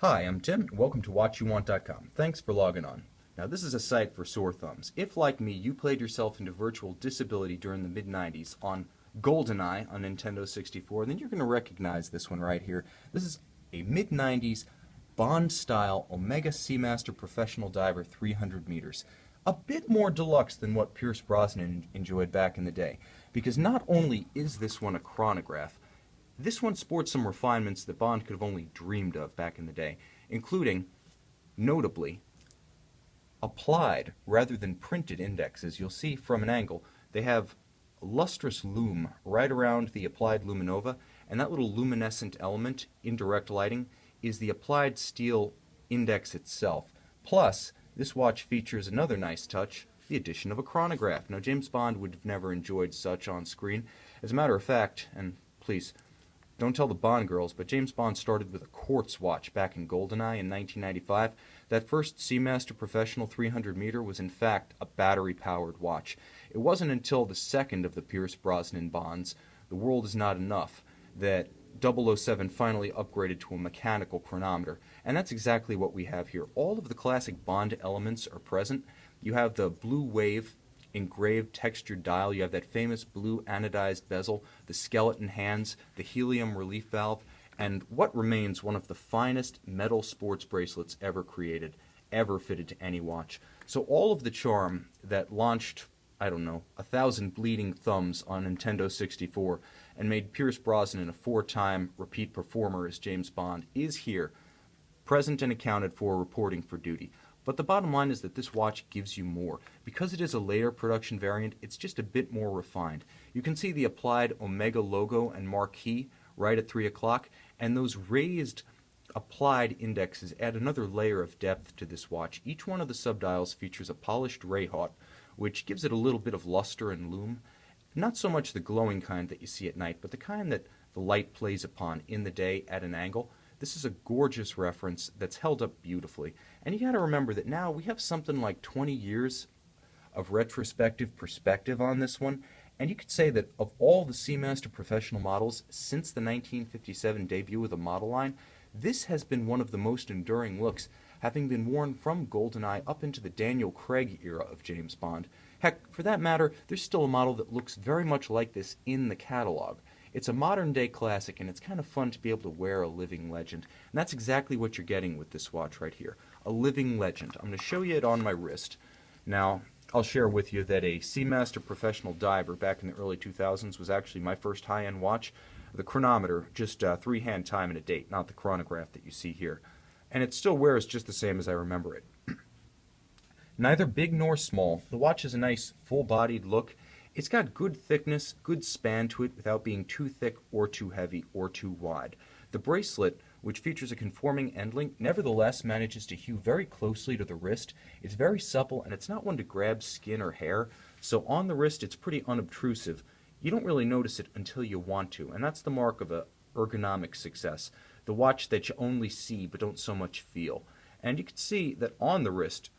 Hi, I'm Tim, and welcome to WatchYouWant.com. Thanks for logging on. Now, this is a site for sore thumbs. If, like me, you played yourself into virtual disability during the mid-90s on GoldenEye on Nintendo 64, then you're going to recognize this one right here. This is a mid-90s Bond-style Omega Seamaster Professional Diver 300 meters. A bit more deluxe than what Pierce Brosnan enjoyed back in the day, because not only is this one a chronograph, this one sports some refinements that Bond could have only dreamed of back in the day, including, notably, applied rather than printed indexes. You'll see from an angle they have a lustrous lume right around the applied luminova, and that little luminescent element in direct lighting is the applied steel index itself. Plus, this watch features another nice touch, the addition of a chronograph. Now, James Bond would have never enjoyed such on screen. As a matter of fact, and please, don't tell the Bond girls, but James Bond started with a quartz watch back in GoldenEye in 1995. That first Seamaster Professional 300 meter was in fact a battery-powered watch. It wasn't until the second of the Pierce Brosnan Bonds, The World Is Not Enough, that 007 finally upgraded to a mechanical chronometer. And that's exactly what we have here. All of the classic Bond elements are present. You have the blue wave engraved textured dial, you have that famous blue anodized bezel, the skeleton hands, the helium relief valve, and what remains one of the finest metal sports bracelets ever created, ever fitted to any watch. So all of the charm that launched, I don't know, 1,000 bleeding thumbs on Nintendo 64 and made Pierce Brosnan a four-time repeat performer as James Bond is here, present and accounted for, reporting for duty. But the bottom line is that this watch gives you more. Because it is a later production variant, it's just a bit more refined. You can see the applied Omega logo and marquee right at 3 o'clock, and those raised applied indexes add another layer of depth to this watch. Each one of the subdials features a polished ray hot, which gives it a little bit of luster and lume. Not so much the glowing kind that you see at night, but the kind that the light plays upon in the day at an angle. This is a gorgeous reference that's held up beautifully. And you got to remember that now we have something like 20 years of retrospective perspective on this one. And you could say that of all the Seamaster Professional models since the 1957 debut of the model line, this has been one of the most enduring looks, having been worn from GoldenEye up into the Daniel Craig era of James Bond. Heck, for that matter, there's still a model that looks very much like this in the catalog. It's a modern-day classic, and it's kind of fun to be able to wear a living legend. And that's exactly what you're getting with this watch right here, a living legend. I'm going to show you it on my wrist. Now, I'll share with you that a Seamaster Professional Diver back in the early 2000s was actually my first high-end watch. The chronometer, just three-hand time and a date, not the chronograph that you see here. And it still wears just the same as I remember it. Neither big nor small, the watch has a nice full-bodied look. It's got good thickness, good span to it without being too thick or too heavy or too wide. The bracelet, which features a conforming end link, nevertheless manages to hew very closely to the wrist. It's very supple, and it's not one to grab skin or hair, so on the wrist it's pretty unobtrusive. You don't really notice it until you want to, and that's the mark of a ergonomic success, the watch that you only see but don't so much feel. And you can see that on the wrist,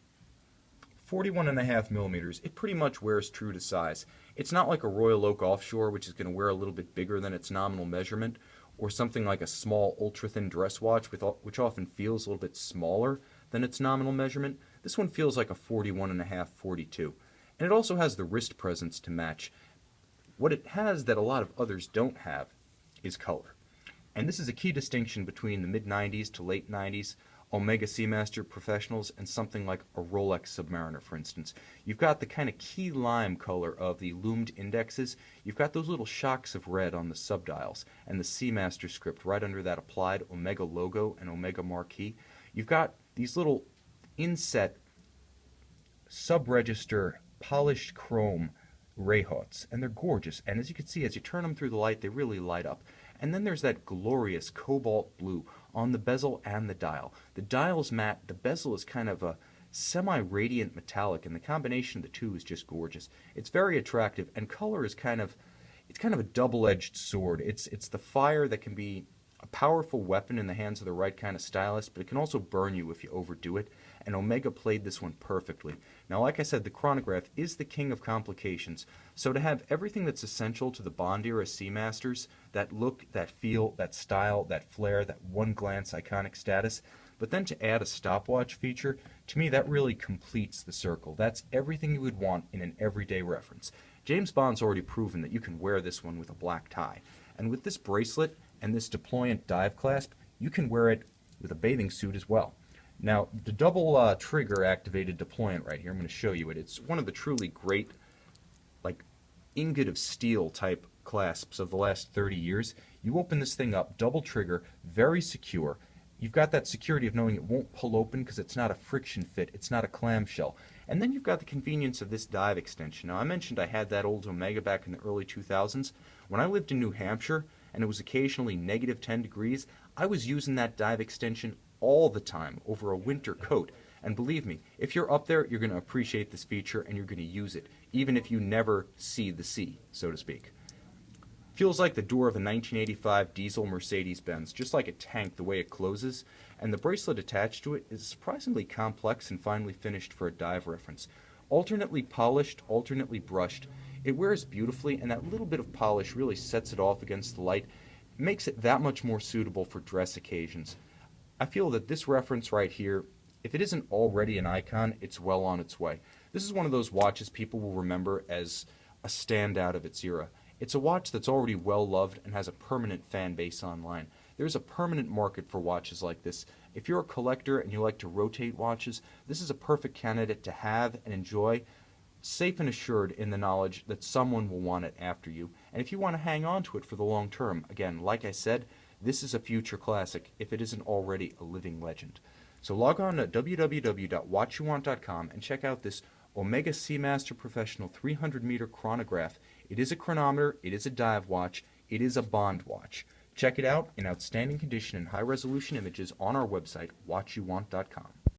41.5 millimeters, it pretty much wears true to size. It's not like a Royal Oak Offshore, which is going to wear a little bit bigger than its nominal measurement, or something like a small ultra-thin dress watch, which often feels a little bit smaller than its nominal measurement. This one feels like a 41.5, 42. And it also has the wrist presence to match. What it has that a lot of others don't have is color. And this is a key distinction between the mid-90s to late 90s Omega Seamaster Professionals and something like a Rolex Submariner, for instance. You've got the kind of key lime color of the loomed indexes. You've got those little shocks of red on the subdials and the Seamaster script right under that applied Omega logo and Omega marquee. You've got these little inset sub-register polished chrome ray hots, and they're gorgeous. And as you can see, as you turn them through the light, they really light up. And then there's that glorious cobalt blue on the bezel and the dial. The dial's matte, the bezel is kind of a semi-radiant metallic, and the combination of the two is just gorgeous. It's very attractive, and color is kind of a double-edged sword. It's the fire that can be a powerful weapon in the hands of the right kind of stylist, but it can also burn you if you overdo it, and Omega played this one perfectly. Now, like I said, the chronograph is the king of complications, so to have everything that's essential to the Bond era Seamasters, that look, that feel, that style, that flair, that one-glance iconic status, but then to add a stopwatch feature, to me that really completes the circle. That's everything you would want in an everyday reference. James Bond's already proven that you can wear this one with a black tie, and with this bracelet and this deployant dive clasp, you can wear it with a bathing suit as well. Now, the double trigger activated deployant right here, I'm going to show you it. It's one of the truly great, like, ingot of steel type clasps of the last 30 years. You open this thing up, double trigger, very secure. You've got that security of knowing it won't pull open because it's not a friction fit, it's not a clamshell. And then you've got the convenience of this dive extension. Now, I mentioned I had that old Omega back in the early 2000s. When I lived in New Hampshire and it was occasionally negative 10 degrees, I was using that dive extension all the time over a winter coat. And believe me, if you're up there, you're going to appreciate this feature and you're going to use it, even if you never see the sea, so to speak. Feels like the door of a 1985 diesel Mercedes-Benz, just like a tank the way it closes, and the bracelet attached to it is surprisingly complex and finely finished for a dive reference. Alternately polished, alternately brushed, it wears beautifully, and that little bit of polish really sets it off against the light, makes it that much more suitable for dress occasions. I feel that this reference right here, if it isn't already an icon, it's well on its way. This is one of those watches people will remember as a standout of its era. It's a watch that's already well loved and has a permanent fan base online. There's a permanent market for watches like this. If you're a collector and you like to rotate watches, this is a perfect candidate to have and enjoy, safe and assured in the knowledge that someone will want it after you. And if you want to hang on to it for the long term, again, like I said, this is a future classic if it isn't already a living legend. So log on to www.watchyouwant.com and check out this Omega Seamaster Professional 300-meter chronograph. It is a chronometer, it is a dive watch, it is a Bond watch. Check it out in outstanding condition and high-resolution images on our website, watchyouwant.com.